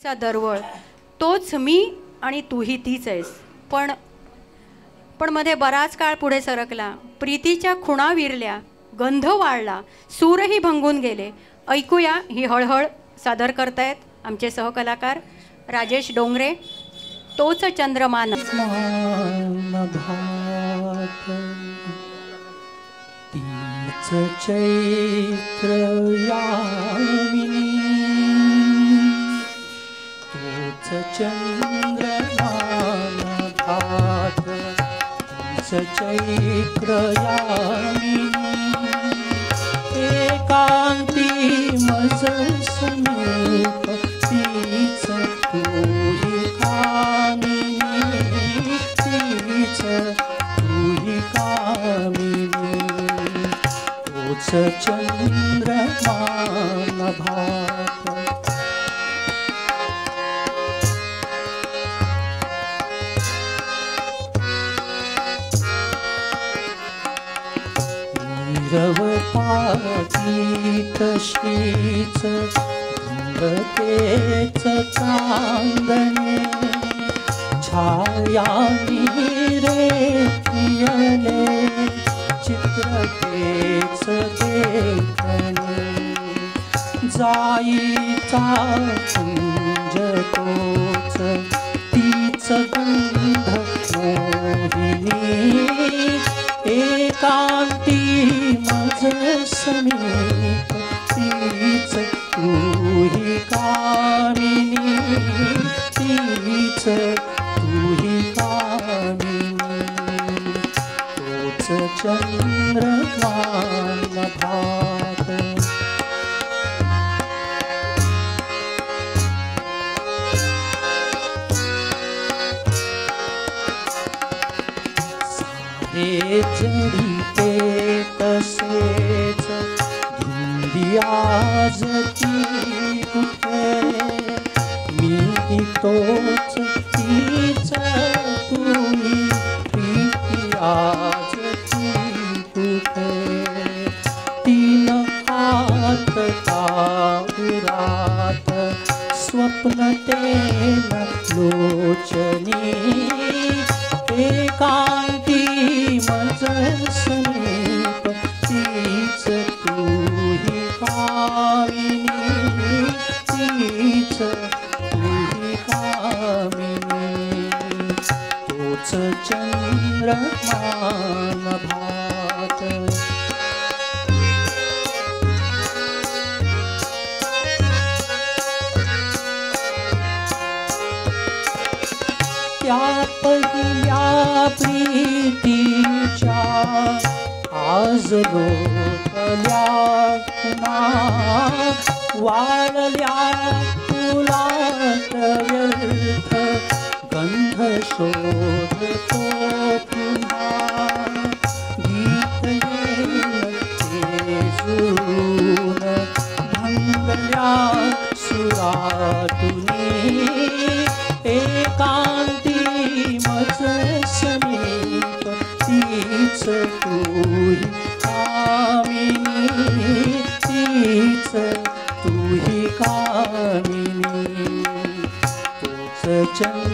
चा दरवळ तोच मी आणि तूही तीच आहेस. पण पण मध्ये बराच काळ पुढे सरकला. प्रीतीच्या खुणा विरल्या, गंध वाळला, सूरही भंगून गेले. ऐकूया ही हळहळ सादर करतायत आमचे सहकलाकार राजेश डोंगरे. तोच चंद्रमान तीच चैत्र यामिनी, तोच चंद्रमान भात, तीच चैत्र यामिनी, एकांती मज समीप, तीच तूही कामिनी, तीच तूही कामिनी, तोच चंद्रमान भात. नीरवताची तशीच धुंदतेच चांदणे, छाया रे पियले, चित्रतेच देखणे, जाईचा कुंज तोच, तीच गंध मोहिनी, एकांती मज समीप, तीच तूही कामिनी, तीच तूही कामिनी, तोच चंद्रमान भात. सारे जरी ते तसेच, धुंदी आज ती कुठे, मी तोच तीच तुही, प्रीती आज ती कुठे, तीन हात काळुरात, स्वप्न तेन लोचनी, एकांती मज समीप, तीच तूही कामिनी, तीच तूही कामिनी, तोच चंद्रमान भात. त्या पहिल्या प्रीतीच्या आज लोकल्या खुणा, वाळल्या फुलात व्यर्थ गंध शोधतो पुन्हा, गीत येन ते जुळून भंगल्या सुरातुनी, एकांती मज समीप, तीच तूही कामिनी, तीच तूही कामिनी, तोच चंद्र